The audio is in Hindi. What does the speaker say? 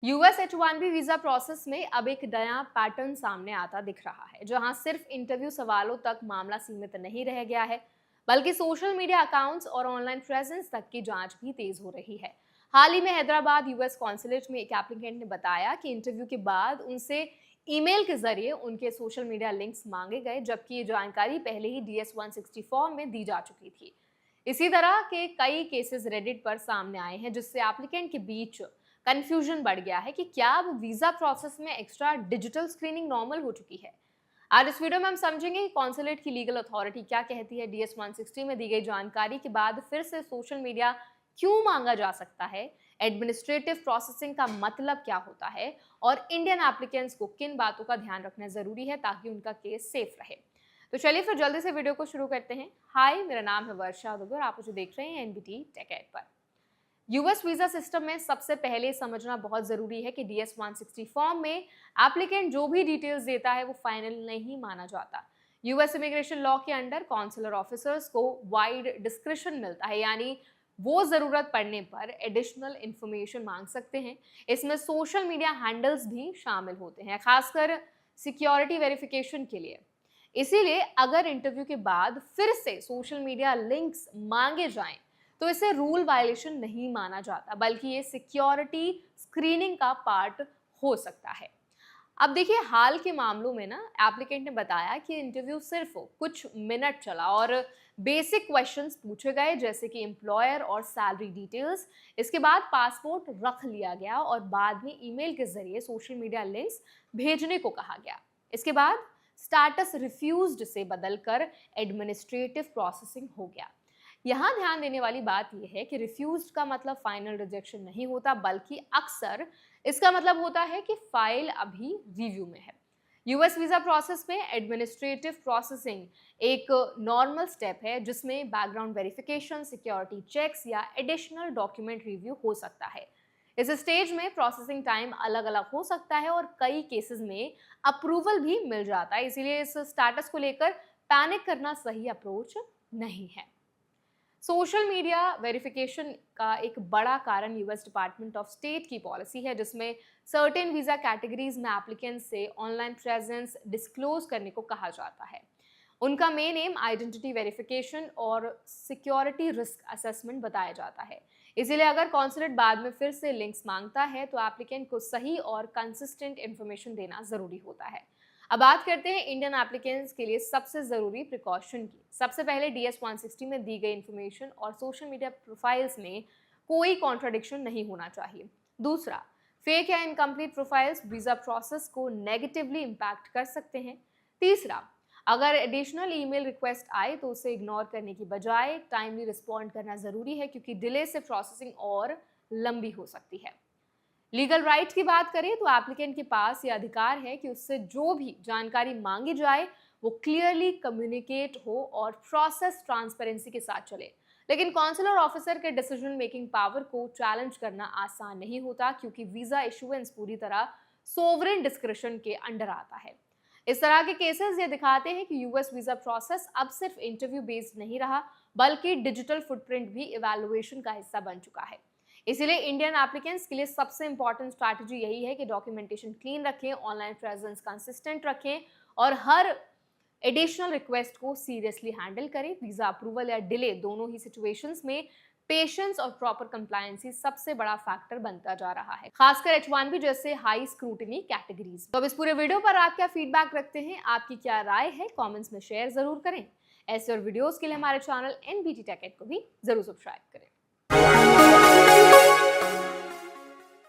यूएस H1B वीजा प्रोसेस में अब एक नया पैटर्न सामने आता दिख रहा है, जहां सिर्फ इंटरव्यू सवालों तक मामला सीमित नहीं रह गया है, बल्कि सोशल मीडिया अकाउंट्स और ऑनलाइन प्रेजेंस तक की जांच भी तेज हो रही है। हाल ही में हैदराबाद यूएस कॉन्सुलेट में एक एप्लीकेंट ने बताया कि इंटरव्यू के बाद उनसे ईमेल के जरिए उनके सोशल मीडिया लिंक्स मांगे गए, जबकि ये जानकारी पहले ही DS-160 फॉर्म में दी जा चुकी थी। इसी तरह के कई केसेस रेडिट पर सामने आए हैं, जिससे एप्लीकेंट के बीच कंफ्यूजन बढ़ गया है कि क्या अब वीजा प्रोसेस में एक्स्ट्रा डिजिटल स्क्रीनिंग नॉर्मल हो चुकी है। आज इस वीडियो में हम समझेंगे कि कॉन्सुलेट की लीगल अथॉरिटी क्या कहती है, DS-160 में दी गई जानकारी के बाद फिर से सोशल मीडिया क्यों मांगा जा सकता है, एडमिनिस्ट्रेटिव प्रोसेसिंग का मतलब क्या होता है, और इंडियन एप्लीकेंट्स को किन बातों का ध्यान रखना जरूरी है ताकि उनका केस सेफ रहे। तो चलिए फिर जल्दी से वीडियो को शुरू करते हैं। हाय, मेरा नाम है वर्षा दुबे और आप मुझे देख रहे हैं एनबीटी टेक एड पर। यूएस वीजा सिस्टम में सबसे पहले समझना बहुत जरूरी है कि DS-160 फॉर्म में एप्लीकेंट जो भी डिटेल्स देता है वो फाइनल नहीं माना जाता। यूएस इमिग्रेशन लॉ के अंडर कॉन्सुलर ऑफिसर्स को वाइड डिस्क्रिप्शन मिलता है, यानी वो जरूरत पड़ने पर एडिशनल इंफॉर्मेशन मांग सकते हैं। इसमें सोशल मीडिया हैंडल्स भी शामिल होते हैं, खासकर सिक्योरिटी वेरिफिकेशन के लिए। इसीलिए अगर इंटरव्यू के बाद फिर से सोशल मीडिया लिंक्स मांगे जाएं तो इसे रूल वायलेशन नहीं माना जाता, बल्कि ये सिक्योरिटी स्क्रीनिंग का पार्ट हो सकता है। अब देखिए, हाल के मामलों में ना एप्लीकेंट ने बताया कि इंटरव्यू सिर्फ कुछ मिनट चला और बेसिक क्वेश्चंस पूछे गए, जैसे कि एम्प्लॉयर और सैलरी डिटेल्स। इसके बाद पासपोर्ट रख लिया गया और बाद में ईमेल के जरिए सोशल मीडिया लिंक्स भेजने को कहा गया। इसके बाद स्टेटस रिफ्यूज्ड से बदलकर एडमिनिस्ट्रेटिव प्रोसेसिंग हो गया। यहाँ ध्यान देने वाली बात यह है कि रिफ्यूज्ड का मतलब फाइनल रिजेक्शन नहीं होता, बल्कि अक्सर इसका मतलब होता है कि फाइल अभी रिव्यू में है। यूएस वीजा प्रोसेस में एडमिनिस्ट्रेटिव प्रोसेसिंग एक नॉर्मल स्टेप है, जिसमें बैकग्राउंड वेरिफिकेशन, सिक्योरिटी चेक्स या एडिशनल डॉक्यूमेंट रिव्यू हो सकता है। इस स्टेज में प्रोसेसिंग टाइम अलग अलग हो सकता है और कई केसेस में अप्रूवल भी मिल जाता है। इसीलिए इस स्टेटस को लेकर पैनिक करना सही अप्रोच नहीं है। सोशल मीडिया वेरिफिकेशन का एक बड़ा कारण यूएस डिपार्टमेंट ऑफ स्टेट की पॉलिसी है, जिसमें सर्टेन वीजा कैटेगरीज में एप्लीकेंट से ऑनलाइन प्रेजेंस डिस्क्लोज करने को कहा जाता है। उनका मेन एम आइडेंटिटी वेरिफिकेशन और सिक्योरिटी रिस्क असेसमेंट बताया जाता है। इसीलिए अगर कॉन्सुलेट बाद में फिर से लिंक्स मांगता है तो एप्लीकेंट को सही और कंसिस्टेंट इंफॉर्मेशन देना जरूरी होता है। अब बात करते हैं इंडियन एप्लीकेंट्स के लिए सबसे जरूरी प्रिकॉशन की। सबसे पहले DS-160 में दी गई इंफॉर्मेशन और सोशल मीडिया प्रोफाइल्स में कोई कॉन्ट्राडिक्शन नहीं होना चाहिए। दूसरा, फेक या इनकम्प्लीट प्रोफाइल्स वीजा प्रोसेस को नेगेटिवली इम्पैक्ट कर सकते हैं। तीसरा, अगर एडिशनल ईमेल रिक्वेस्ट आए तो उसे इग्नोर करने की बजाय टाइमली रिस्पॉन्ड करना जरूरी है, क्योंकि डिले से प्रोसेसिंग और लंबी हो सकती है। लीगल राइट की बात करें तो एप्लीकेंट के पास यह अधिकार है कि उससे जो भी जानकारी मांगी जाए वो क्लियरली कम्युनिकेट हो और प्रोसेस ट्रांसपेरेंसी के साथ चले। लेकिन कॉन्सुलर ऑफिसर के डिसीजन मेकिंग पावर को चैलेंज करना आसान नहीं होता, क्योंकि वीजा इशुएंस पूरी तरह सोवरेन डिस्क्रिप्शन के अंडर आता है। इस तरह के केसेस ये दिखाते हैं कि यूएस वीजा प्रोसेस अब सिर्फ इंटरव्यू बेस्ड नहीं रहा, बल्कि डिजिटल फुटप्रिंट भी इवैल्यूएशन का हिस्सा बन चुका है। इसीलिए इंडियन एप्लीकेंट्स के लिए सबसे इंपॉर्टेंट स्ट्रैटेजी यही है कि डॉक्यूमेंटेशन क्लीन रखें, ऑनलाइन प्रेजेंस कंसिस्टेंट रखें और हर एडिशनल रिक्वेस्ट को सीरियसली हैंडल करें। वीजा अप्रूवल या डिले दोनों ही सिचुएशंस में पेशेंस और प्रॉपर कंप्लायंसी सबसे बड़ा फैक्टर बनता जा रहा है, खासकर H1B जैसे हाई स्क्रूटिनी कैटेगरीज। तो अब इस पूरे वीडियो पर आप क्या फीडबैक रखते हैं, आपकी क्या राय है, कमेंट्स में शेयर जरूर करें। ऐसे और वीडियोस के लिए हमारे चैनल एनबीटी टेक एड को भी जरूर सब्सक्राइब